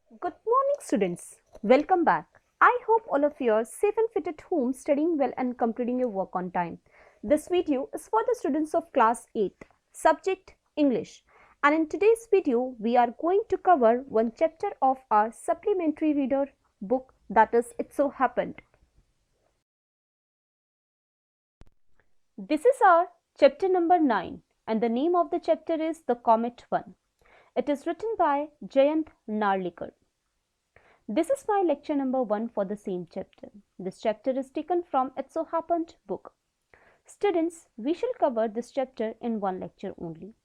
Good morning, students. Welcome back. I hope all of you are safe and fit at home, studying well and completing your work on time. This video is for the students of class 8, subject English. And in today's video, we are going to cover one chapter of our supplementary reader book, that is It So Happened. This is our chapter number 9 and the name of the chapter is The Comet 1. It is written by Jayant Narlikar. This is my lecture number 1 for the same chapter. This chapter is taken from It So Happened book. Students, we shall cover this chapter in one lecture only.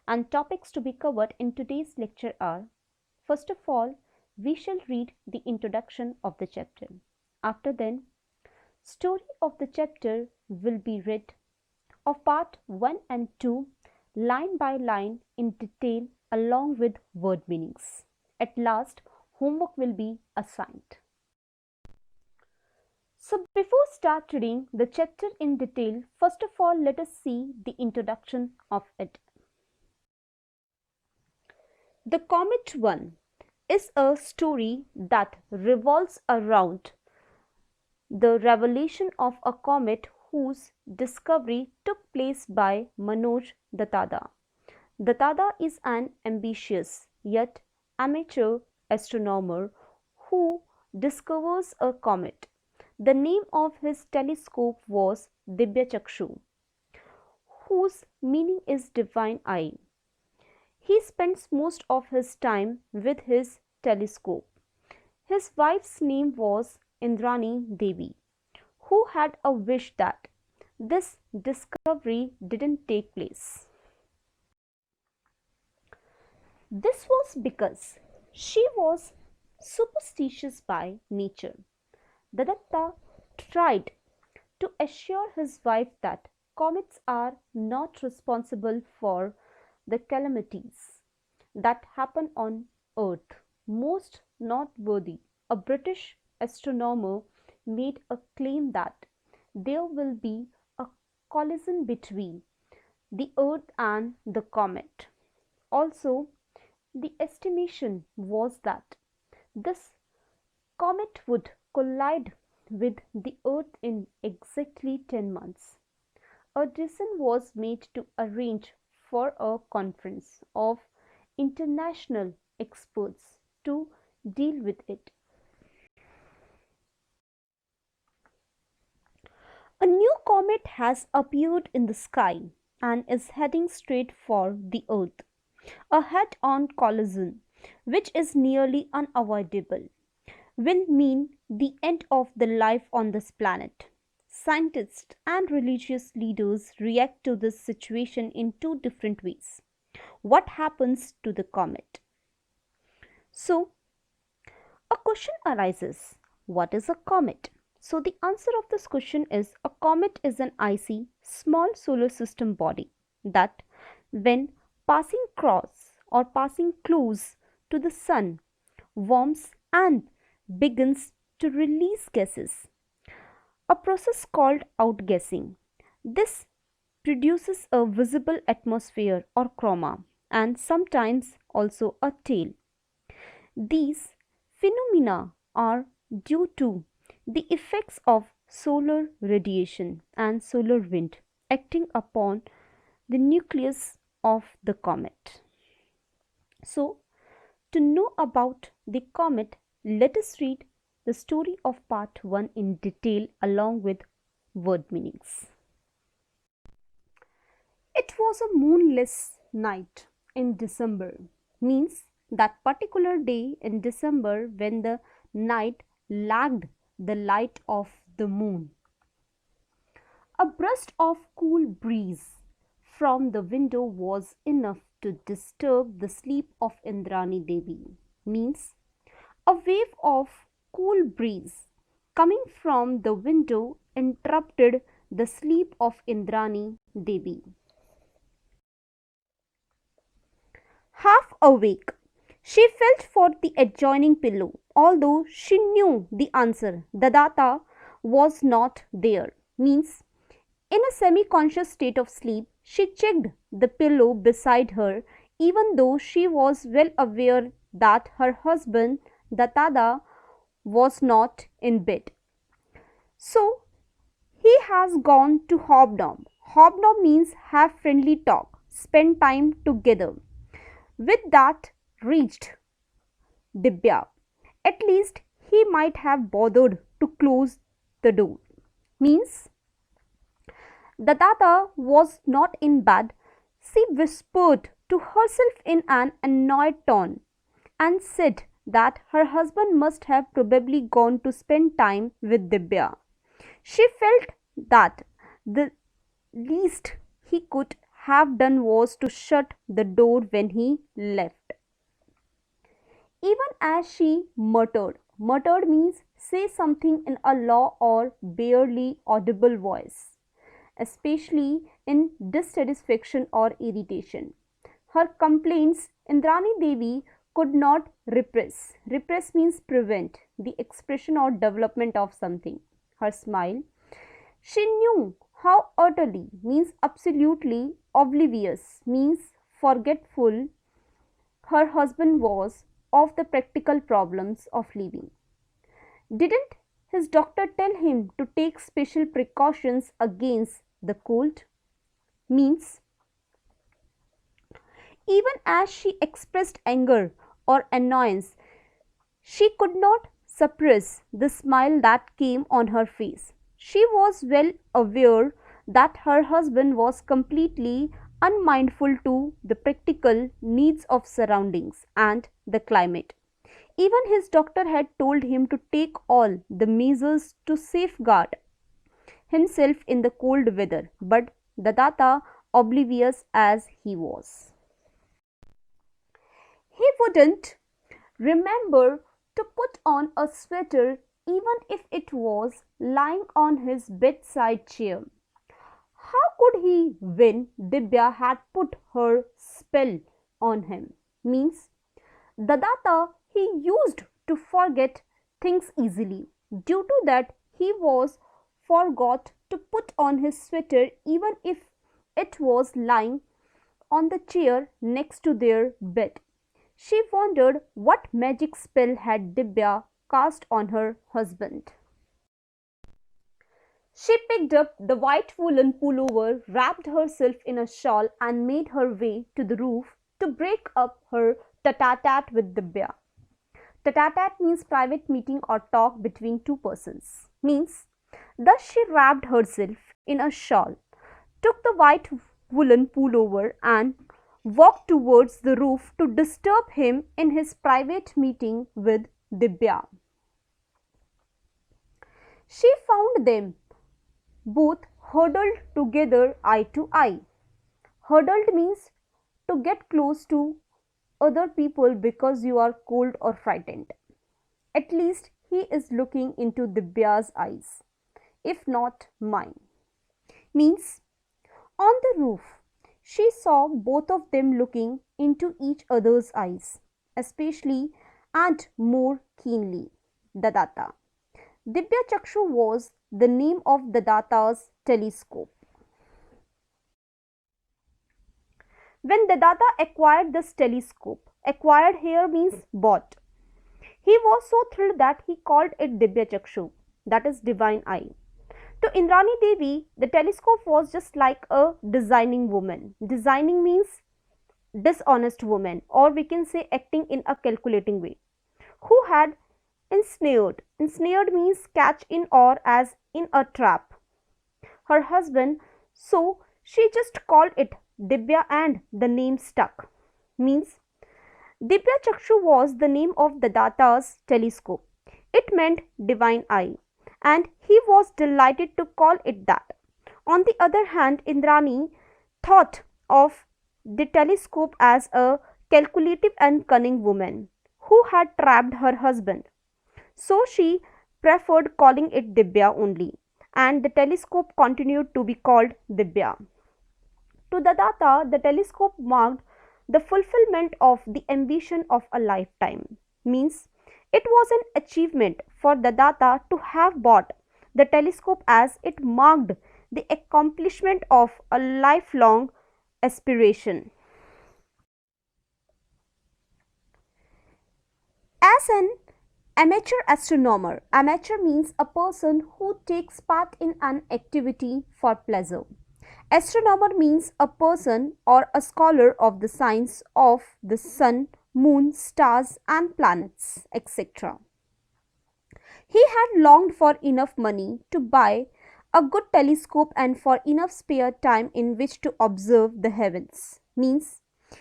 And topics to be covered in today's lecture are, first of all, we shall read the introduction of the chapter. After then, story of the chapter will be read of part 1 and 2 line by line in detail along with word meanings. At last, homework will be assigned. So before start reading the chapter in detail, first of all let us see the introduction of it. The Comet 1 is a story that revolves around the revelation of a comet whose discovery took place by Manoj Datada. Datada is an ambitious yet amateur astronomer who discovers a comet. The name of his telescope was Dibyachakshu, whose meaning is divine eye. He spends most of his time with his telescope. His wife's name was Indrani Devi, who had a wish that this discovery didn't take place. This was because she was superstitious by nature. Datta tried to assure his wife that comets are not responsible for the calamities that happen on earth. Most noteworthy, a British astronomer made a claim that there will be a collision between the earth and the comet. Also, the estimation was that this comet would collide with the earth in exactly 10 months. A decision was made to arrange for a conference of international experts to deal with it. A new comet has appeared in the sky and is heading straight for the earth. A head-on collision, which is nearly unavoidable, will mean the end of the life on this planet. Scientists and religious leaders react to this situation in two different ways. What happens to the comet? So, a question arises, what is a comet? So, the answer of this question is a comet is an icy, small solar system body that, when passing across or passing close to the sun, warms and begins to release gases, a process called outgassing. This produces a visible atmosphere or chroma and sometimes also a tail. These phenomena are due to the effects of solar radiation and solar wind acting upon the nucleus of the comet. So, to know about the comet, let us read the story of part 1 in detail along with word meanings. It was a moonless night in December, means that particular day in December when the night lacked the light of the moon. A burst of cool breeze from the window was enough to disturb the sleep of Indrani Devi, means a wave of cool breeze coming from the window interrupted the sleep of Indrani Devi. Half awake, she felt for the adjoining pillow, although she knew the answer. Datta was not there, means in a semi-conscious state of sleep, she checked the pillow beside her, even though she was well aware that her husband Datada was not in bed. So he has gone to Hobnob. Hobnob means have friendly talk, spend time together. With that reached Dibya. At least he might have bothered to close the door. Means Datada was not in bed. She whispered to herself in an annoyed tone and said that her husband must have probably gone to spend time with Dibya. She felt that the least he could have done was to shut the door when he left. Even as she muttered means say something in a low or barely audible voice, especially in dissatisfaction or irritation. Her complaints Indrani Devi could not repress. Repress means prevent the expression or development of something. Her smile. She knew how utterly means absolutely oblivious means forgetful her husband was of the practical problems of living. Didn't his doctor tell him to take special precautions against the cold? Means, even as she expressed anger or annoyance, she could not suppress the smile that came on her face. She was well aware that her husband was completely unmindful to the practical needs of surroundings and the climate. Even his doctor had told him to take all the measures to safeguard himself in the cold weather, but Datta, oblivious as he was, he wouldn't remember to put on a sweater even if it was lying on his bedside chair. How could he when Dibya had put her spell on him? Means Datta he used to forget things easily. Due to that, he was forgot to put on his sweater even if it was lying on the chair next to their bed. She wondered what magic spell had Dibya cast on her husband. She picked up the white woolen pullover, wrapped herself in a shawl, and made her way to the roof to break up her tete-a-tete with Dibya. Tete-a-tete means private meeting or talk between two persons. Means, thus she wrapped herself in a shawl, took the white woolen pullover, and walked towards the roof to disturb him in his private meeting with Dibya. She found them both huddled together eye to eye. Huddled means to get close to other people because you are cold or frightened. At least he is looking into Dibya's eyes, if not mine. Means on the roof, she saw both of them looking into each other's eyes, especially and more keenly. Datta. Dibya Chakshu was the name of Datta's telescope. When Datta acquired this telescope, acquired here means bought, he was so thrilled that he called it Dibya Chakshu, that is divine eye. To Indrani Devi, the telescope was just like a designing woman. Designing means dishonest woman, or we can say acting in a calculating way, who had ensnared. Ensnared means catch in or as in a trap her husband, so she just called it Dibya and the name stuck. Means Dibya Chakshu was the name of the Datta's telescope. It meant divine eye, and he was delighted to call it that. On the other hand, Indrani thought of the telescope as a calculative and cunning woman who had trapped her husband. So she preferred calling it Dibya only, and the telescope continued to be called Dibya. To the Datta, the telescope marked the fulfillment of the ambition of a lifetime. Means it was an achievement for the Datta to have bought the telescope, as it marked the accomplishment of a lifelong aspiration. As an Amateur astronomer. Amateur means a person who takes part in an activity for pleasure. Astronomer means a person or a scholar of the science of the sun, moon, stars and planets, etc. He had longed for enough money to buy a good telescope and for enough spare time in which to observe the heavens. Means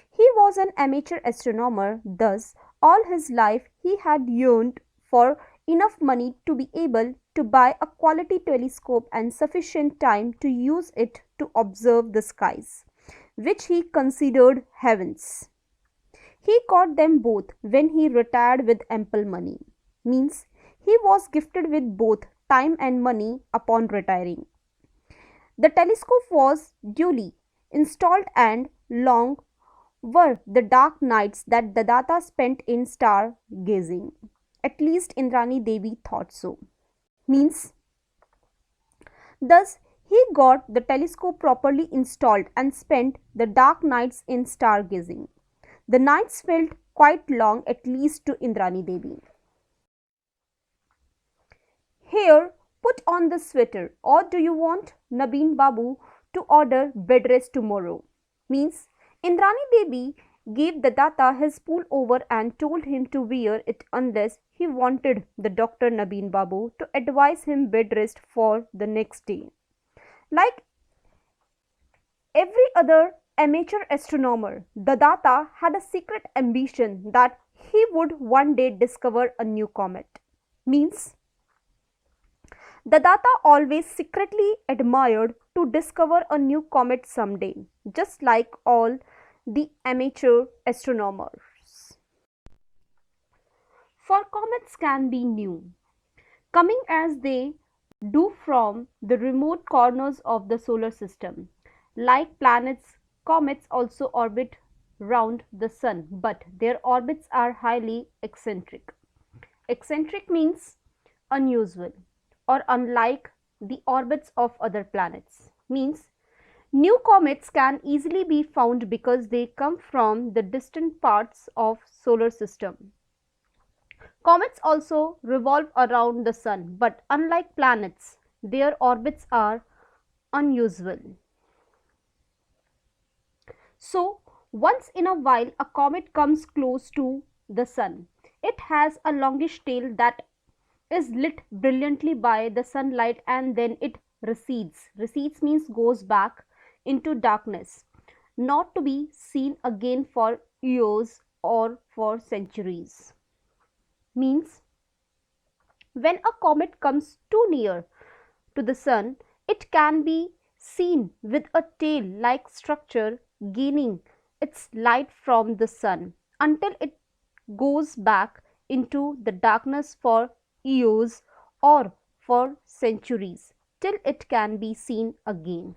he was an amateur astronomer, thus all his life he had yearned for enough money to be able to buy a quality telescope and sufficient time to use it to observe the skies, which he considered heavens. He got them both when he retired with ample money. Means he was gifted with both time and money upon retiring. The telescope was duly installed and long were the dark nights that the Datta spent in star gazing. At least Indrani Devi thought so. Means thus he got the telescope properly installed and spent the dark nights in star gazing. The nights felt quite long, at least to Indrani Devi. Here, put on the sweater, or do you want Nabeen Babu to order bed rest tomorrow? Means Indrani Devi gave the Datta his pullover and told him to wear it unless he wanted the Dr. Nabeen Babu to advise him bed rest for the next day. Like every other amateur astronomer, the Datta had a secret ambition that he would one day discover a new comet. Means the Datta always secretly admired to discover a new comet someday, just like all the amateur astronomers. For comets can be new, coming as they do from the remote corners of the solar system. Like planets, comets also orbit round the sun, but their orbits are highly eccentric. Eccentric means unusual or unlike the orbits of other planets. Means new comets can easily be found because they come from the distant parts of solar system. Comets also revolve around the sun, but unlike planets, their orbits are unusual. So, once in a while a comet comes close to the sun. It has a longish tail that is lit brilliantly by the sunlight and then it recedes. Recedes means goes back into darkness, not to be seen again for years or for centuries. Means when a comet comes too near to the sun, it can be seen with a tail-like structure gaining its light from the sun until it goes back into the darkness for years or for centuries till it can be seen again.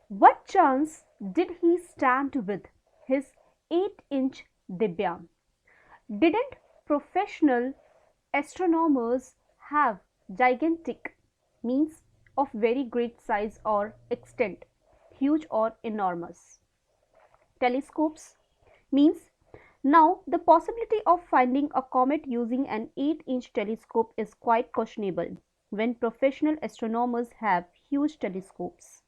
What chance did he stand with his 8-inch Dibya? Didn't professional astronomers have gigantic, means of very great size or extent, huge or enormous, telescopes? Means now the possibility of finding a comet using an 8-inch telescope is quite questionable when professional astronomers have huge telescopes.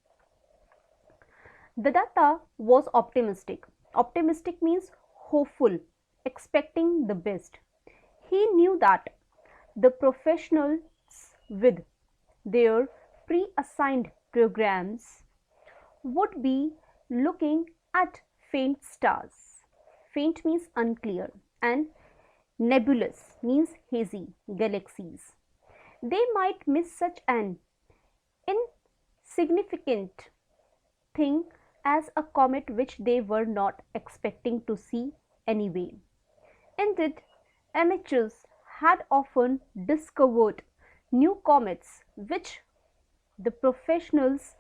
The Datta was optimistic. Optimistic means hopeful, expecting the best. He knew that the professionals with their pre-assigned programs would be looking at faint stars. Faint means unclear and nebulous means hazy galaxies. They might miss such an insignificant thing as a comet which they were not expecting to see anyway. Indeed, amateurs had often discovered new comets which the professionals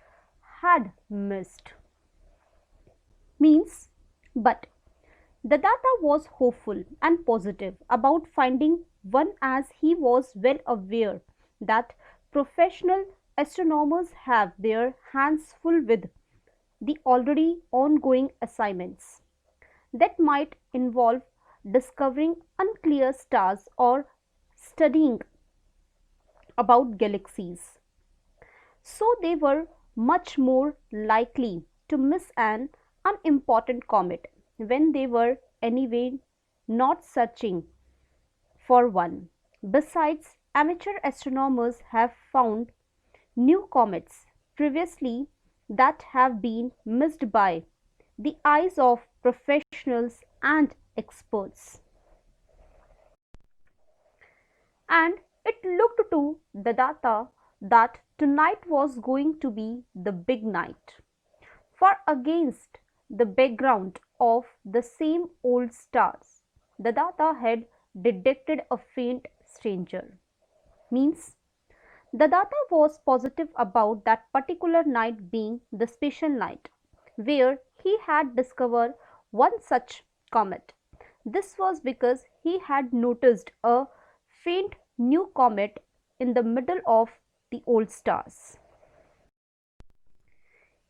had missed. Means, but the Datta was hopeful and positive about finding one as he was well aware that professional astronomers have their hands full with the already ongoing assignments that might involve discovering unclear stars or studying about galaxies. So they were much more likely to miss an unimportant comet when they were anyway not searching for one. Besides, amateur astronomers have found new comets previously that have been missed by the eyes of professionals and experts. And it looked to the data that tonight was going to be the big night. For against the background of the same old stars, the data had detected a faint stranger. Means the data was positive about that particular night being the special night where he had discovered one such comet. This was because he had noticed a faint new comet in the middle of the old stars.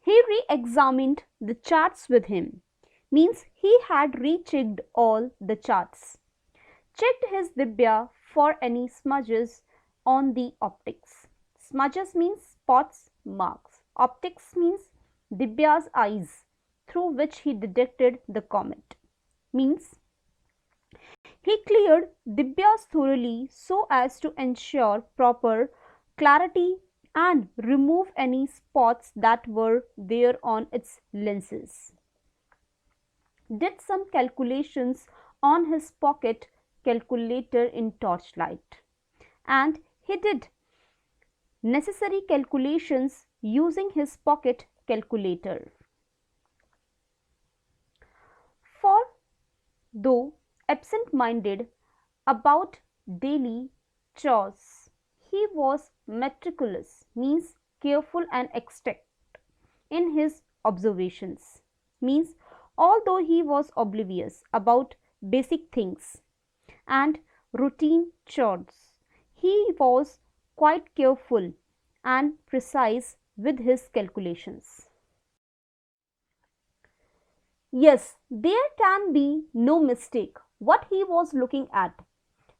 He re-examined the charts with him, means he had rechecked all the charts, checked his dibya for any smudges on the optics. Smudges means spots, marks. Optics means dibya's eyes through which he detected the comet. Means he cleared dibyas thoroughly so as to ensure proper clarity and remove any spots that were there on its lenses. Did some calculations on his pocket calculator in torchlight, and he did necessary calculations using his pocket calculator. For though absent-minded about daily chores, he was meticulous, means careful and exact in his observations. Means although he was oblivious about basic things and routine chores, he was quite careful and precise with his calculations. Yes, there can be no mistake. What he was looking at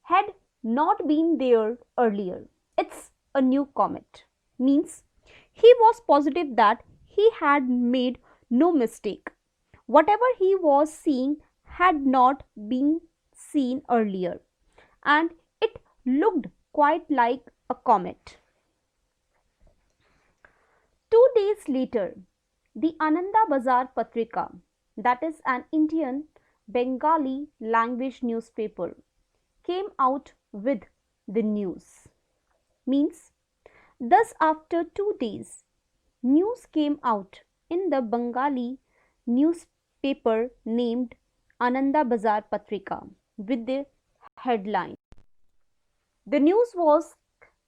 had not been there earlier. It's a new comet. Means he was positive that he had made no mistake. Whatever he was seeing had not been seen earlier, and it looked quite like a comet. 2 days later, the Ananda Bazar Patrika, that is an Indian Bengali language newspaper, came out with the news. Means, thus after 2 days, news came out in the Bengali newspaper named Ananda Bazar Patrika with the headline. The news was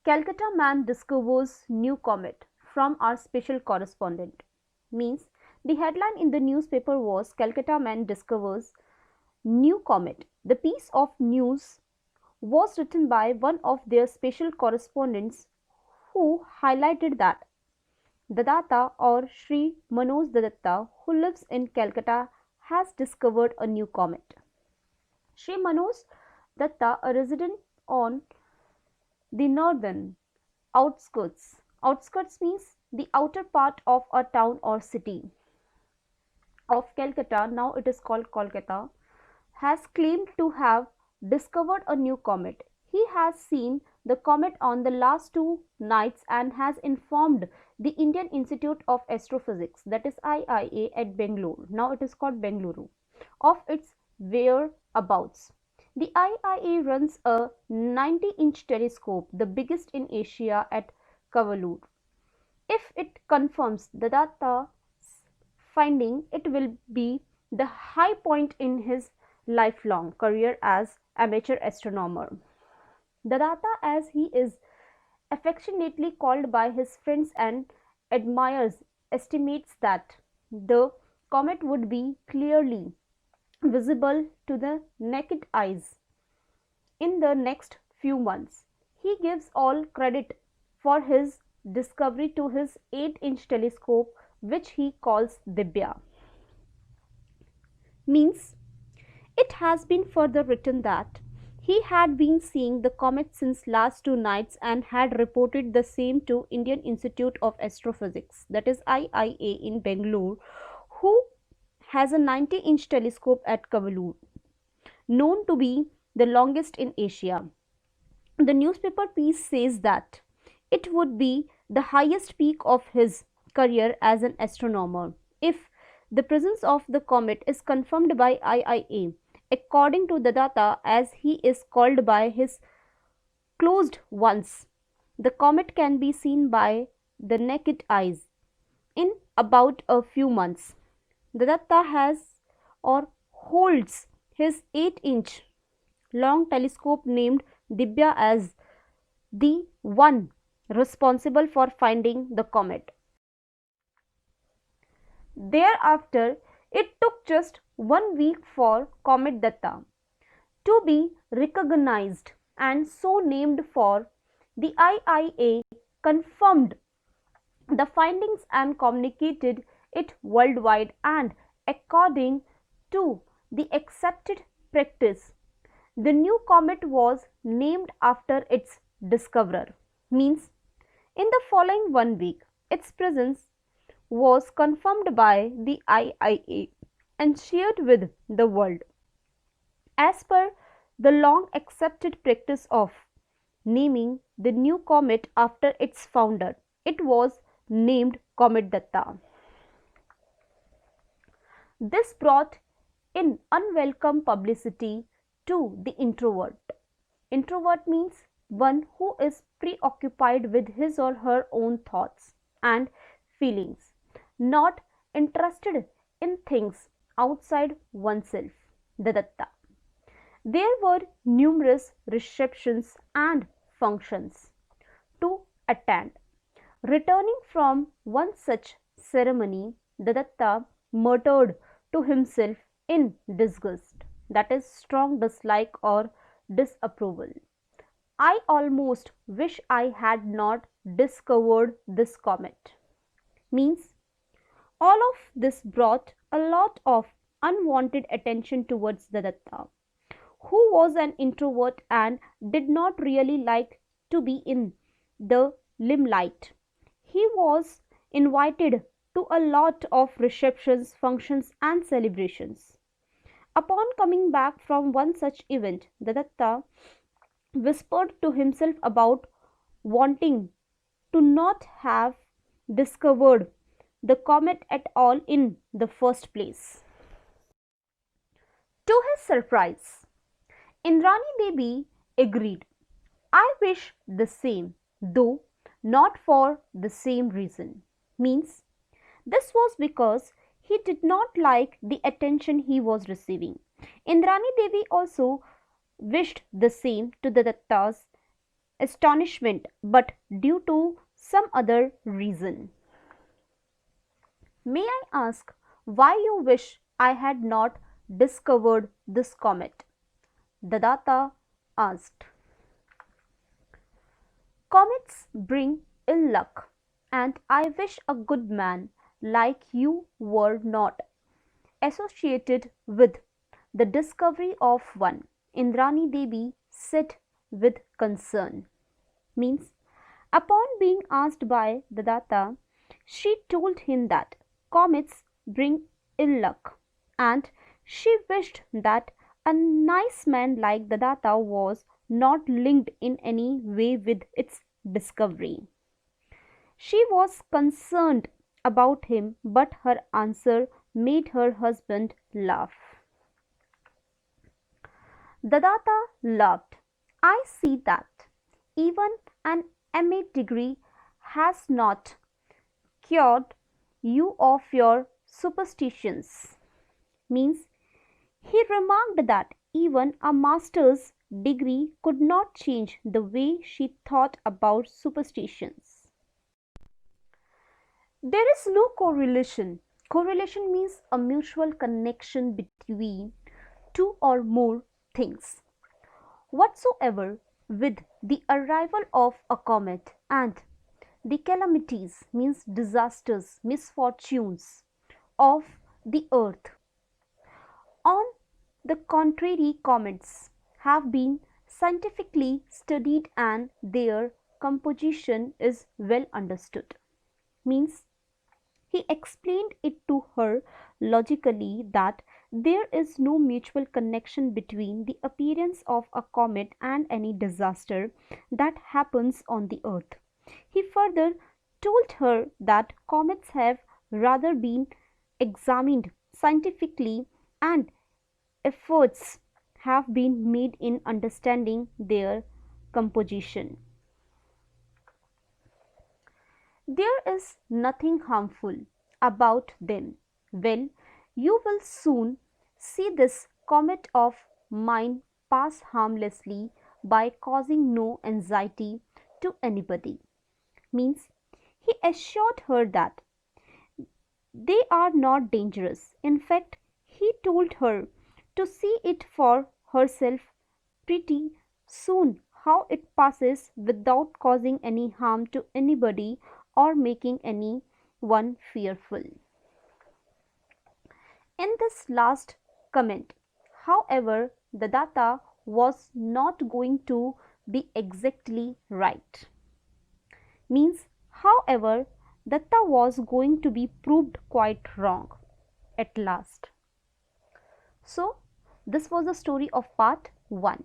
Calcutta man discovers new comet from our special correspondent. Means the headline in the newspaper was Calcutta man discovers new comet. The piece of news was written by one of their special correspondents who highlighted that the Datta or Sri Manoj Datta, who lives in Calcutta, has discovered a new comet. Sri Manoj Datta, a resident on the northern outskirts. Outskirts means the outer part of a town or city of Calcutta, now it is called Kolkata, has claimed to have discovered a new comet. He has seen the comet on the last 2 nights and has informed the Indian Institute of Astrophysics, that is IIA at Bangalore, now it is called Bengaluru, of its whereabouts. The IIA runs a 90-inch telescope, the biggest in Asia, at Kavalur. If it confirms the data finding, it will be the high point in his lifelong career as amateur astronomer. The Datta, as he is affectionately called by his friends and admirers, estimates that the comet would be clearly visible to the naked eyes in the next few months. He gives all credit for his discovery to his 8-inch telescope, which he calls Dibya. Means It has been further written that he had been seeing the comet since last 2 nights and had reported the same to Indian Institute of Astrophysics, that is IIA in Bangalore, who has a 90-inch telescope at Kavalur, known to be the longest in Asia. The newspaper piece says that it would be the highest peak of his career as an astronomer if the presence of the comet is confirmed by IIA. According to the data, as he is called by his closed ones, the comet can be seen by the naked eyes in about a few months. The Datta has or holds his 8-inch long telescope named Dibya as the one responsible for finding the comet. Thereafter, it took just 1 week for Comet Datta to be recognized and so named, for the IIA confirmed the findings and communicated it worldwide, and according to the accepted practice, the new comet was named after its discoverer. Means, in the following 1 week, its presence was confirmed by the IIA and shared with the world. As per the long accepted practice of naming the new comet after its founder, it was named Comet Datta. This brought in unwelcome publicity to the introvert. Introvert means one who is preoccupied with his or her own thoughts and feelings, not interested in things outside oneself. The Datta. There were numerous receptions and functions to attend. Returning from one such ceremony, the Datta muttered to himself in disgust, that is, strong dislike or disapproval. I almost wish I had not discovered this comet. Means, all of this brought a lot of unwanted attention towards the Datta, who was an introvert and did not really like to be in the limelight. He was invited to a lot of receptions, functions, and celebrations. Upon coming back from one such event, the Datta whispered to himself about wanting to not have discovered the comet at all in the first place. To his surprise, Indrani Devi agreed. I wish the same, though not for the same reason. Means, this was because he did not like the attention he was receiving. Indrani Devi also wished the same, to the Datta's astonishment, but due to some other reason. May I ask why you wish I had not discovered this comet? The Datta asked. Comets bring ill luck, and I wish a good man like you were not associated with the discovery of one, Indrani Devi said with concern. Means, upon being asked by the Datta, she told him that comets bring ill luck, and she wished that a nice man like the Datta was not linked in any way with its discovery. She was concerned about him, but her answer made her husband laugh. The Datta laughed. I see that even an MA degree has not cured you of your superstitions. Means, he remarked that even a master's degree could not change the way she thought about superstitions. There is no correlation. Correlation means a mutual connection between two or more things whatsoever with the arrival of a comet and the calamities, means disasters, misfortunes of the earth. On The contrary comets have been scientifically studied and their composition is well understood. Means he explained it to her logically that there is no mutual connection between the appearance of a comet and any disaster that happens on the earth. He further told her that comets have rather been examined scientifically and efforts have been made in understanding their composition. There is nothing harmful about them. Well, you will soon see this comet of mine pass harmlessly by causing no anxiety to anybody. Means he assured her that they are not dangerous. In fact, he told her to see it for herself pretty soon how it passes without causing any harm to anybody or making anyone fearful. In this last comment, however, the data was not going to be exactly right. Means, however, Datta was going to be proved quite wrong at last. So, this was the story of part 1.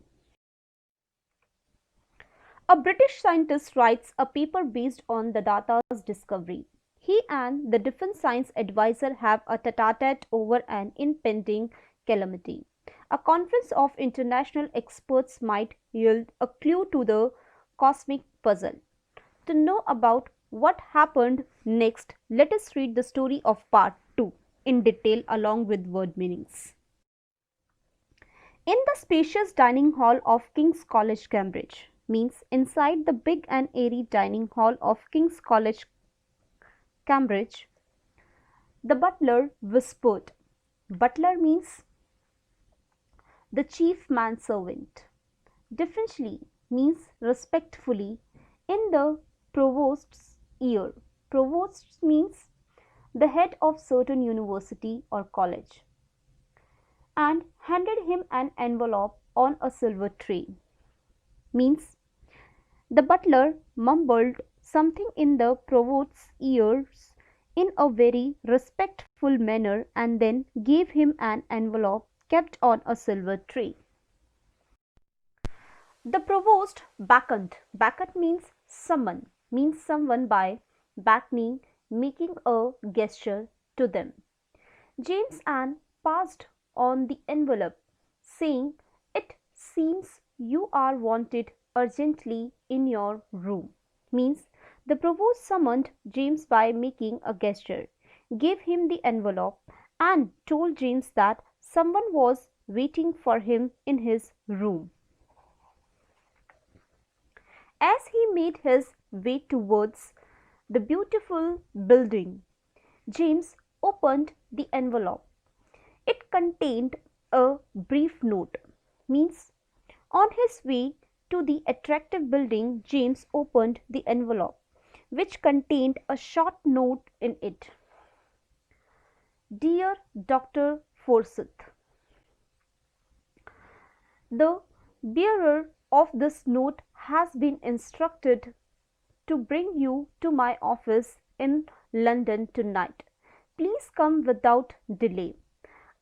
A British scientist writes a paper based on the Datta's discovery. He and the defense science advisor have a tete-a-tete over an impending calamity. A conference of international experts might yield a clue to the cosmic puzzle. To know about what happened next, let us read the story of part 2 in detail along with word meanings. In the spacious dining hall of King's College, Cambridge, means inside the big and airy dining hall of King's College, Cambridge, the butler whispered. Butler means the chief manservant. Differently means respectfully in the provost's ear. Provost means the head of certain university or college, and handed him an envelope on a silver tray. Means the butler mumbled something in the provost's ears in a very respectful manner and then gave him an envelope kept on a silver tray. The provost beckoned. Beckon means someone by beckoning, making a gesture to them. James Ann passed on the envelope, saying, "It seems you are wanted urgently in your room." Means the provost summoned James by making a gesture, gave him the envelope, and told James that someone was waiting for him in his room. As he made his way towards the beautiful building, James opened the envelope. It contained a brief note. Means on his way to the attractive building, James opened the envelope, which contained a short note in it. Dear Dr. Forsyth, the bearer of this note has been instructed to bring you to my office in London tonight. Please come without delay.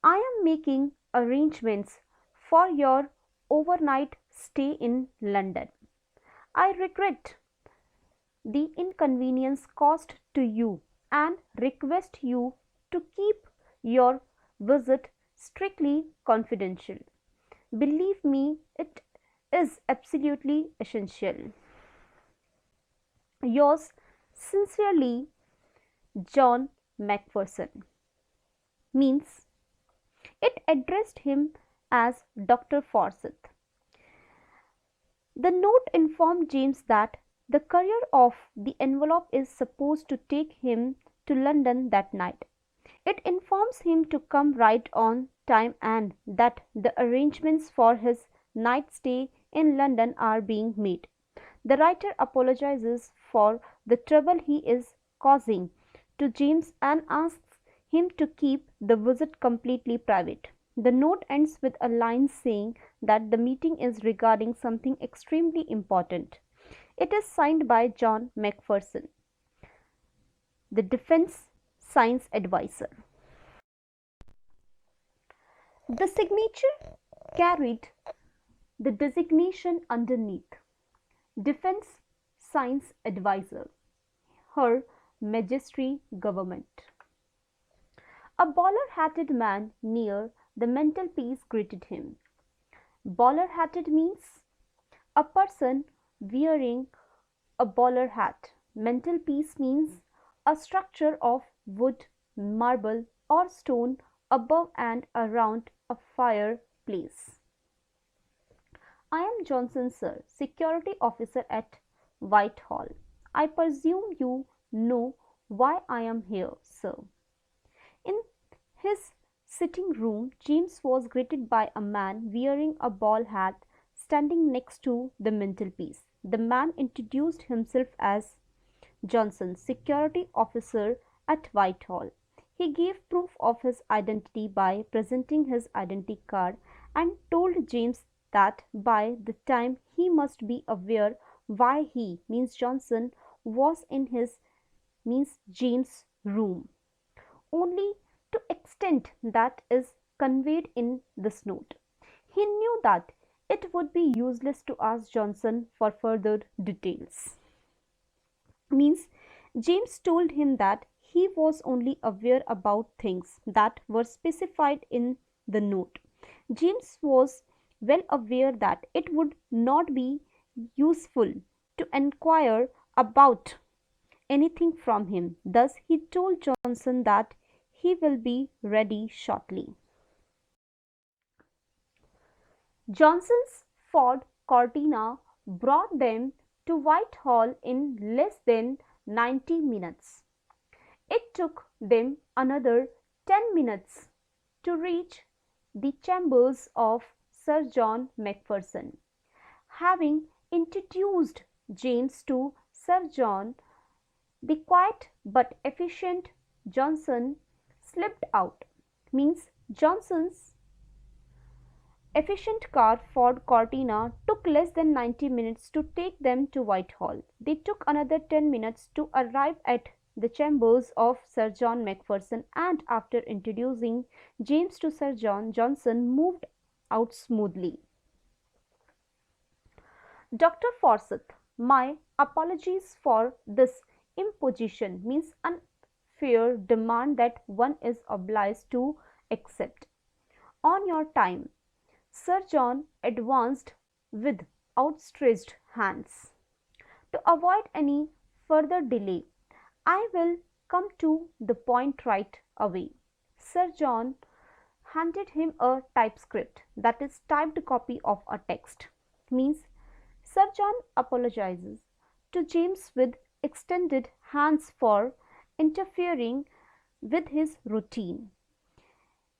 I am making arrangements for your overnight stay in London. I regret the inconvenience caused to you and request you to keep your visit strictly confidential. Believe me, it is absolutely essential. Yours sincerely, John Macpherson. Means it addressed him as Dr. Forsyth. The note informed James that the courier of the envelope is supposed to take him to London that night. It informs him to come right on time and that the arrangements for his night stay in London are being made. The writer apologizes for the trouble he is causing to James and asks him to keep the visit completely private. The note ends with a line saying that the meeting is regarding something extremely important. It is signed by John McPherson, the Defense Science Advisor. The signature carried the designation underneath, Defense Science Advisor, Her Majesty Government. A bowler-hatted man near the mantelpiece greeted him. Bowler-hatted means a person wearing a bowler hat. Mantelpiece means a structure of wood, marble, or stone above and around a fireplace. I am Johnson, sir, security officer at Whitehall. I presume you know why I am here, sir. In his sitting room, James was greeted by a man wearing a ball hat standing next to the mantelpiece. The man introduced himself as Johnson, security officer at Whitehall. He gave proof of his identity by presenting his identity card and told James that by the time he must be aware why he means Johnson was in his means James' room. Only to extent that is conveyed in this note. He knew that it would be useless to ask Johnson for further details. Means James told him that he was only aware about things that were specified in the note. James was well aware that it would not be useful to inquire about anything from him. Thus, he told Johnson that he will be ready shortly. Johnson's Ford Cortina brought them to Whitehall in less than 90 minutes. It took them another 10 minutes to reach the chambers of Sir John Macpherson. Having introduced James to Sir John, the quiet but efficient Johnson slipped out. Means Johnson's efficient car Ford Cortina took less than 90 minutes to take them to Whitehall. They took another 10 minutes to arrive at the chambers of Sir John Macpherson, and after introducing James to Sir John, Johnson moved out smoothly. Dr. Forsyth, my apologies for this imposition, means unfair demand that one is obliged to accept. On your time, Sir John advanced with outstretched hands. To avoid any further delay, I will come to the point right away. Sir John handed him a typescript, that is typed copy of a text. Means Sir John apologizes to James with extended hands for interfering with his routine.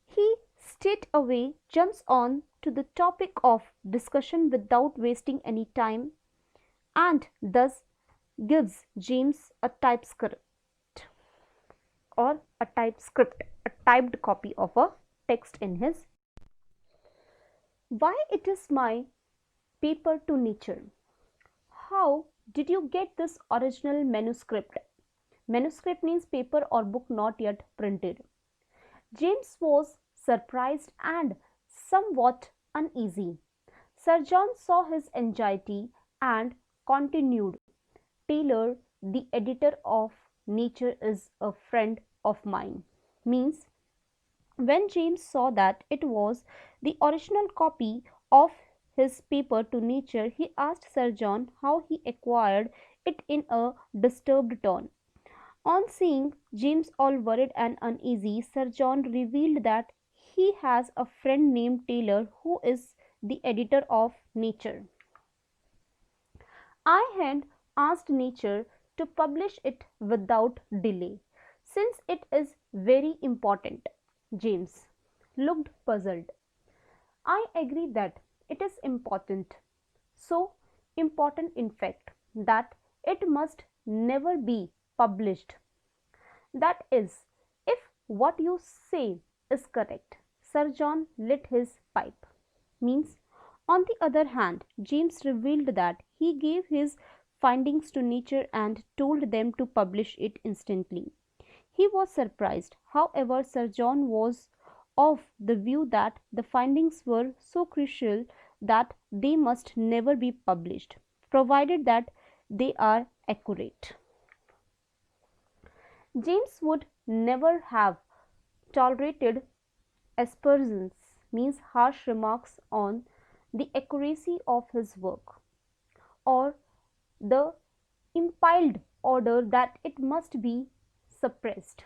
He straight away jumps on to the topic of discussion without wasting any time, and thus gives James a typed copy of a text in his. Why it is my paper to nature. How did you get this original manuscript? Manuscript means paper or book not yet printed. James was surprised and somewhat uneasy. Sir John saw his anxiety and continued, Taylor, the editor of Nature, is a friend of mine. Means when James saw that it was the original copy of his paper to Nature, he asked Sir John how he acquired it in a disturbed tone. On seeing James all worried and uneasy, Sir John revealed that he has a friend named Taylor who is the editor of Nature. I had asked Nature to publish it without delay, since it is very important. James looked puzzled. I agree that it is important, so important in fact that it must never be published. That is, if what you say is correct. Sir John lit his pipe. Means, on the other hand, James revealed that he gave his findings to Nature and told them to publish it instantly. He was surprised. However, Sir John was of the view that the findings were so crucial that they must never be published, provided that they are accurate. James would never have tolerated aspersions, means harsh remarks on the accuracy of his work, or the impiled order that it must be suppressed.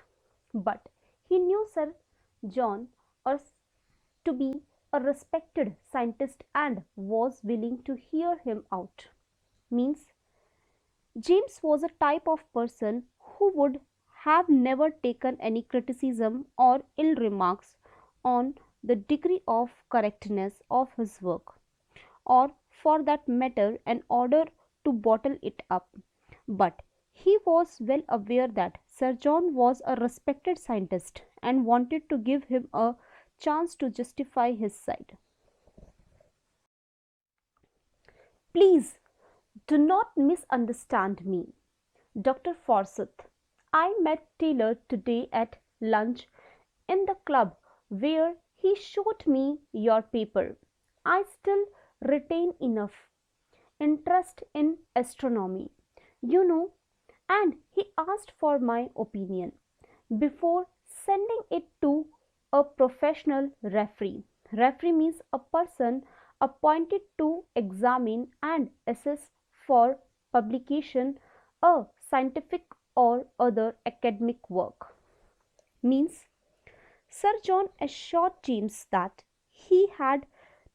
But he knew Sir John to be a respected scientist and was willing to hear him out. Means, James was a type of person who would have never taken any criticism or ill remarks on the degree of correctness of his work, or for that matter, in order to bottle it up. But he was well aware that Sir John was a respected scientist and wanted to give him a chance to justify his side. Please do not misunderstand me, Dr. Forsyth. I met Taylor today at lunch in the club where he showed me your paper. I still retain enough interest in astronomy, you know, and he asked for my opinion before sending it to a professional referee. Referee means a person appointed to examine and assess for publication a scientific or other academic work. Means, Sir John assured James that he had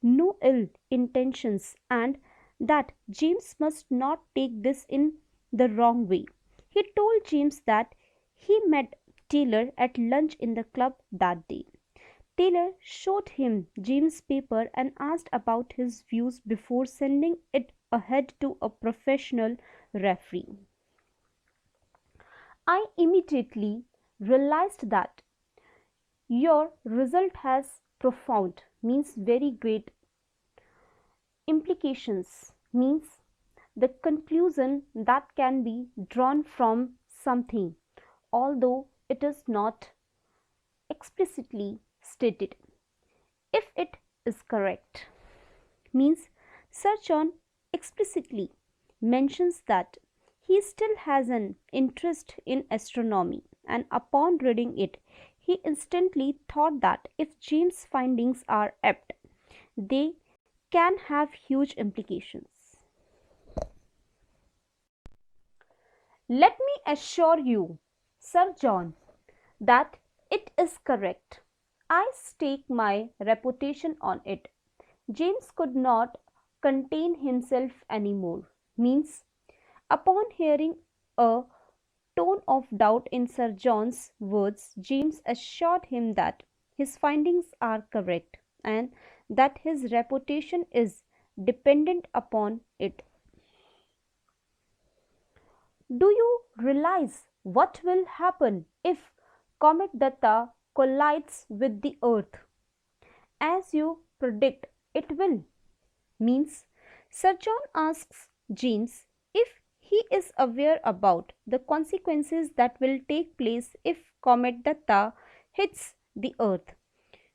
no ill intentions and that James must not take this in the wrong way. He told James that he met Taylor at lunch in the club that day. Taylor showed him James' paper and asked about his views before sending it ahead to a professional referee. I immediately realized that your result has profound, means very great implications, means the conclusion that can be drawn from something, although it is not explicitly stated, if it is correct. Means, Sir John explicitly mentions that he still has an interest in astronomy, and upon reading it, he instantly thought that if James' findings are apt, they can have huge implications. Let me assure you, Sir John, that it is correct. I stake my reputation on it. James could not contain himself anymore. Means, upon hearing a tone of doubt in Sir John's words, James assured him that his findings are correct and that his reputation is dependent upon it. Do you realize what will happen if Comet Datta collides with the Earth? As you predict it will. Means, Sir John asks James if he is aware about the consequences that will take place if Comet Datta hits the Earth,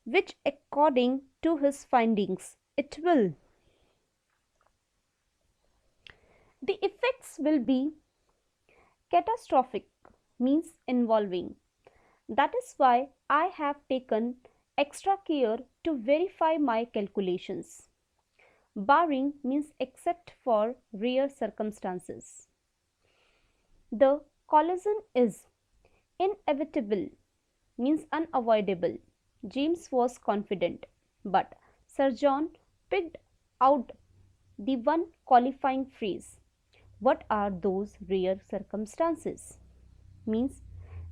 which according to his findings it will. The effects will be catastrophic, means involving. That is why I have taken extra care to verify my calculations. Barring means except for rare circumstances. The collision is inevitable, means unavoidable. James was confident, but Sir John picked out the one qualifying phrase. What are those rare circumstances? Means,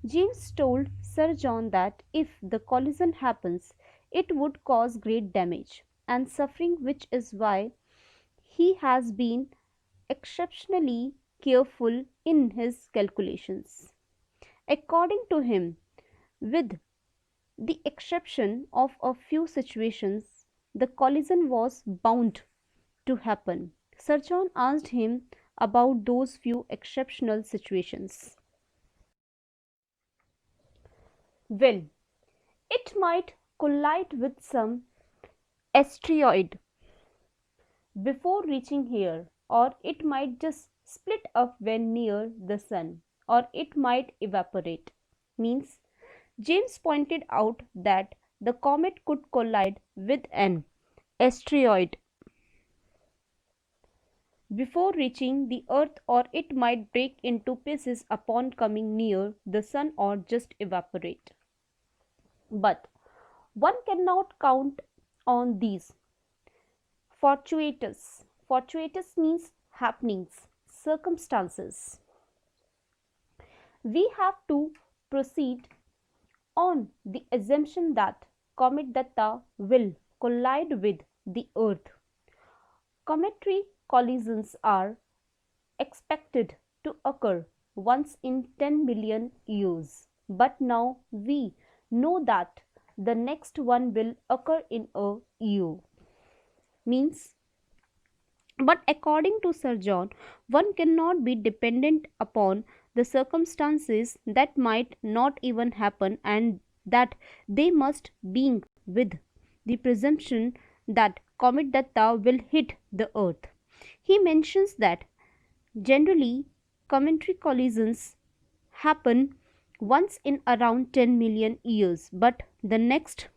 James told Sir John that if the collision happens, it would cause great damage and suffering, which is why he has been exceptionally careful in his calculations. According to him, with the exception of a few situations, the collision was bound to happen. Sir John asked him about those few exceptional situations. Well, it might collide with some asteroid before reaching here, or it might just split up when near the sun, or it might evaporate. Means James pointed out that the comet could collide with an asteroid before reaching the earth, or it might break into pieces upon coming near the sun, or just evaporate. But one cannot count on these fortuitous means happenings, circumstances. We have to proceed on the assumption that comet Datta will collide with the earth. Cometary collisions are expected to occur once in 10 million years, but now we know that the next one will occur in a year. Means, but according to Sir John, one cannot be dependent upon the circumstances that might not even happen, and that they must being with the presumption that comet Datta will hit the earth. He mentions that generally cometary collisions happen once in around 10 million years, but the next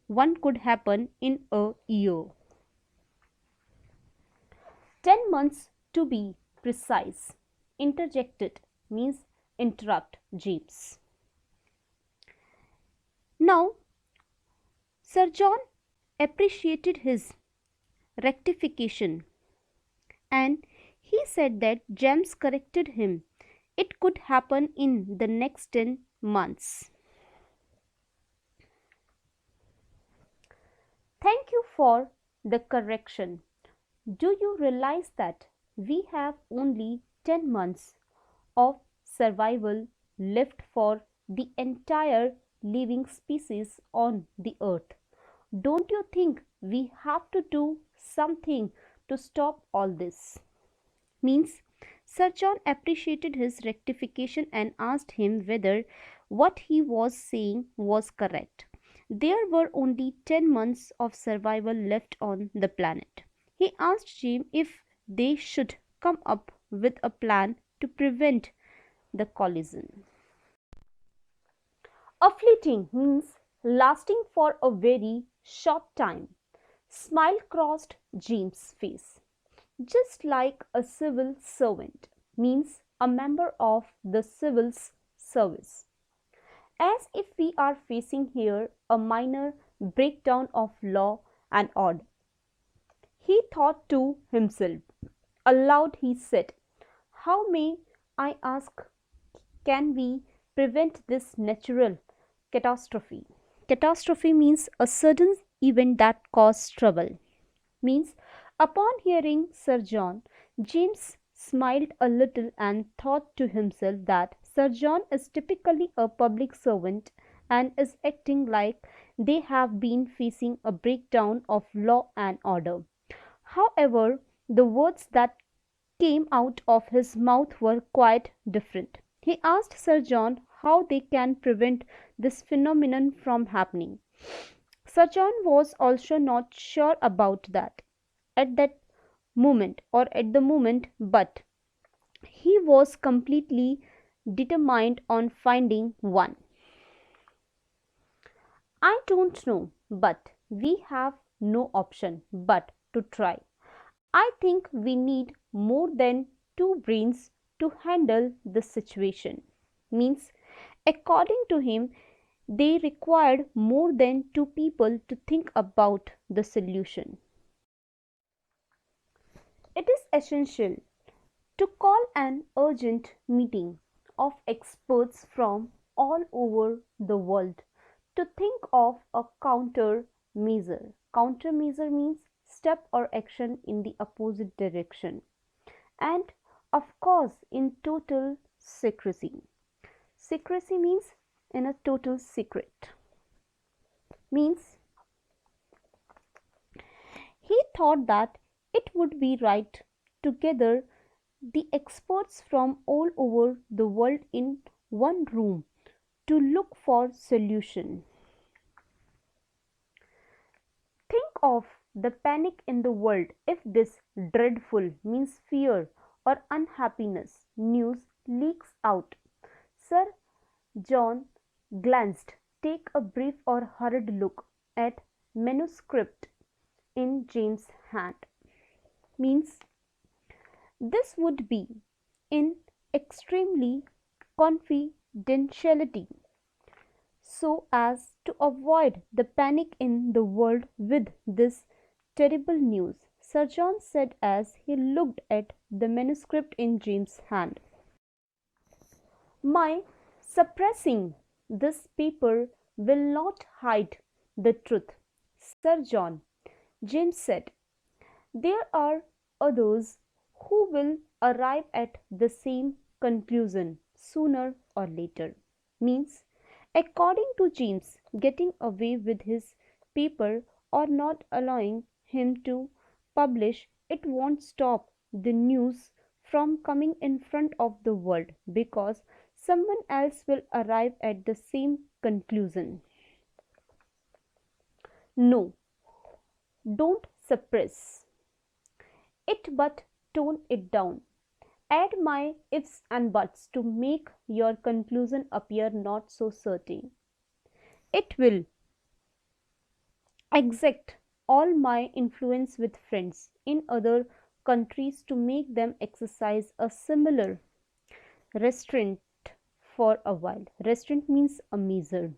one could happen in a year. 10 months to be precise. Interjected means interrupt James. Now, Sir John appreciated his rectification, and he said that James corrected him. It could happen in the next 10 months. Thank you for the correction. Do you realize that we have only 10 months of survival left for the entire living species on the earth? Don't you think we have to do something to stop all this? Means Sir John appreciated his rectification and asked him whether what he was saying was correct. There were only 10 months of survival left on the planet. He asked Jim if they should come up with a plan to prevent the collision. A fleeting means lasting for a very short time. Smile crossed Jim's face. Just like a civil servant means a member of the civil service. As if we are facing here a minor breakdown of law and order. He thought to himself. Aloud he said, "How may I ask, can we prevent this natural catastrophe?" Catastrophe means a sudden event that causes trouble. Means upon hearing Sir John, James smiled a little and thought to himself that Sir John is typically a public servant and is acting like they have been facing a breakdown of law and order. However, the words that came out of his mouth were quite different. He asked Sir John how they can prevent this phenomenon from happening. Sir John was also not sure about that at the moment, but he was completely determined on finding one. "I don't know, but we have no option but to try. I think we need more than two brains to handle the situation." Means, according to him, they required more than two people to think about the solution. It is essential to call an urgent meeting of experts from all over the world to think of a countermeasure. Countermeasure means step or action in the opposite direction, and of course in total secrecy. Secrecy means in a total secret. Means he thought that it would be right to gather the experts from all over the world in one room to look for solution. Think of the panic in the world if this dreadful means fear or unhappiness news leaks out. Sir John glanced, take a brief or hurried look at manuscript in James' hand. Means this would be in extremely confidentiality so as to avoid the panic in the world with this terrible news, Sir John said as he looked at the manuscript in James' hand. My suppressing this paper will not hide the truth, Sir John, James said. There are others who will arrive at the same conclusion sooner or later. Means, according to James, getting away with his paper or not allowing him to publish it won't stop the news from coming in front of the world because someone else will arrive at the same conclusion. No, don't suppress it but tone it down. Add my ifs and buts to make your conclusion appear not so certain. It will exert all my influence with friends in other countries to make them exercise a similar restraint for a while. Restraint means a measure.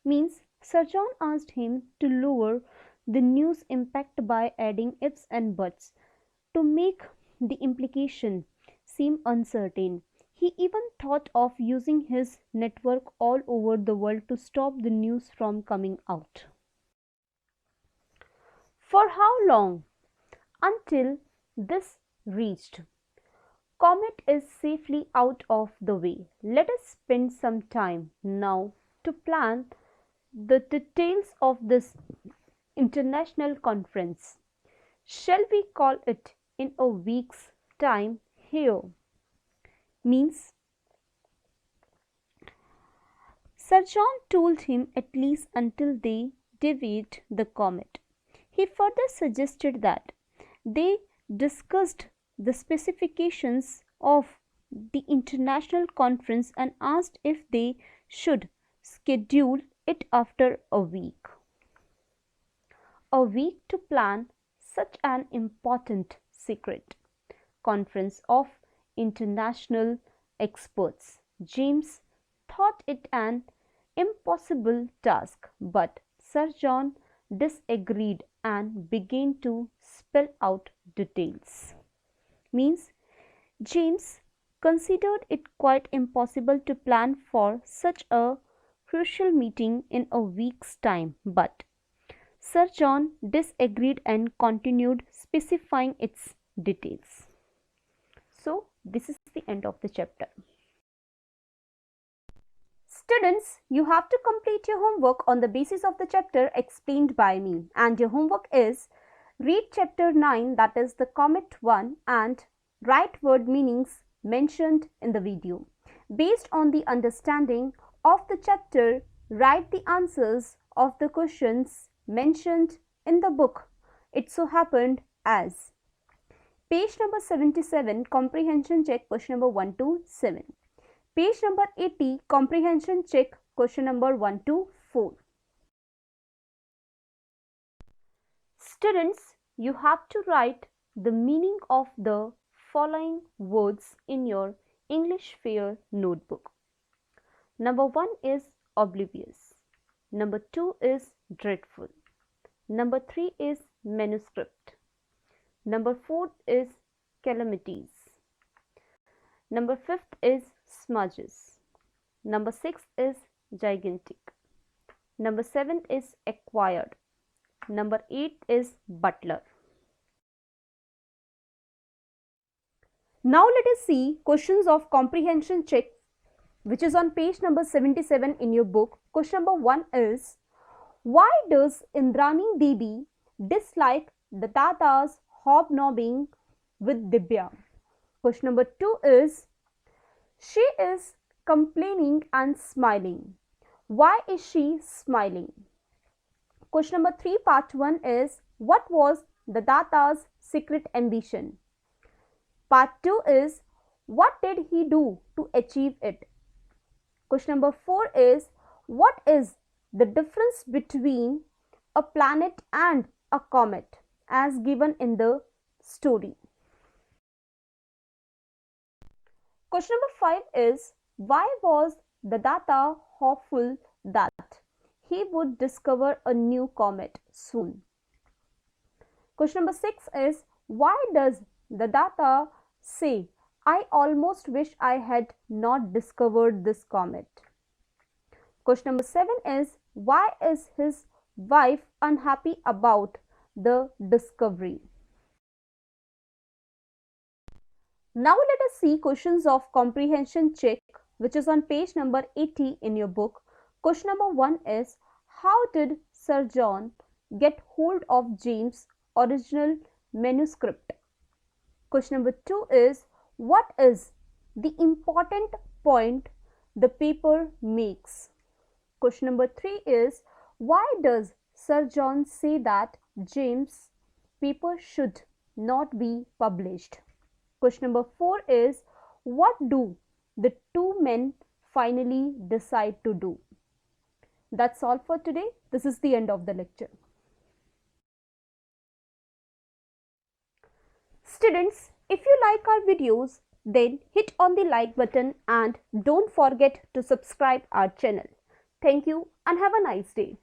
Means Sir John asked him to lower the news impact by adding ifs and buts to make the implication seem uncertain. He even thought of using his network all over the world to stop the news from coming out. For how long? Until this reached. Comet is safely out of the way. Let us spend some time now to plan the details of this international conference. Shall we call it in a week's time here? Means Sir John told him at least until they deviate the comet. He further suggested that they discussed the specifications of the international conference and asked if they should schedule it after a week. A week to plan such an important secret conference of international experts. James thought it an impossible task, but Sir John disagreed and began to spell out details. Means James considered it quite impossible to plan for such a crucial meeting in a week's time, but Sir John disagreed and continued specifying its details. So, this is the end of the chapter. Students, you have to complete your homework on the basis of the chapter explained by me, and your homework is read chapter 9, that is the Comet 1, and write word meanings mentioned in the video. Based on the understanding of the chapter, write the answers of the questions mentioned in the book. It so happened as page number 77, comprehension check, question number 1 to 7. Page number 80, comprehension check, question number 1 to 4. Students, you have to write the meaning of the following words in your English Fair notebook. Number 1 is oblivious. Number 2 is dreadful. Number 3 is manuscript. Number 4 is calamities. Number 5 is smudges. Number 6 is gigantic. Number 7 is acquired. Number 8 is butler. Now let us see questions of comprehension check, which is on page number 77 in your book. Question number 1 is, Why does Indrani Devi dislike the Tata's hobnobbing with Dibya? Question number 2 is, she is complaining and smiling. Why is she smiling? Question number 3 part 1 is, what was the Datta's secret ambition? Part 2 is, what did he do to achieve it? Question number 4 is, what is the difference between a planet and a comet as given in the story? Question number 5 is, why was the Datta hopeful that he would discover a new comet soon? Question number 6 is, why does the Datta say, I almost wish I had not discovered this comet? Question number 7 is, why is his wife unhappy about the discovery? Now let us see questions of comprehension check, which is on page number 80 in your book. Question number 1 is, how did Sir John get hold of James' original manuscript? Question number 2 is, what is the important point the paper makes? Question number 3 is, why does Sir John say that James' paper should not be published? Question number 4 is, what do the two men finally decide to do? That's all for today. This is the end of the lecture. Students, if you like our videos, then hit on the like button and don't forget to subscribe our channel. Thank you and have a nice day.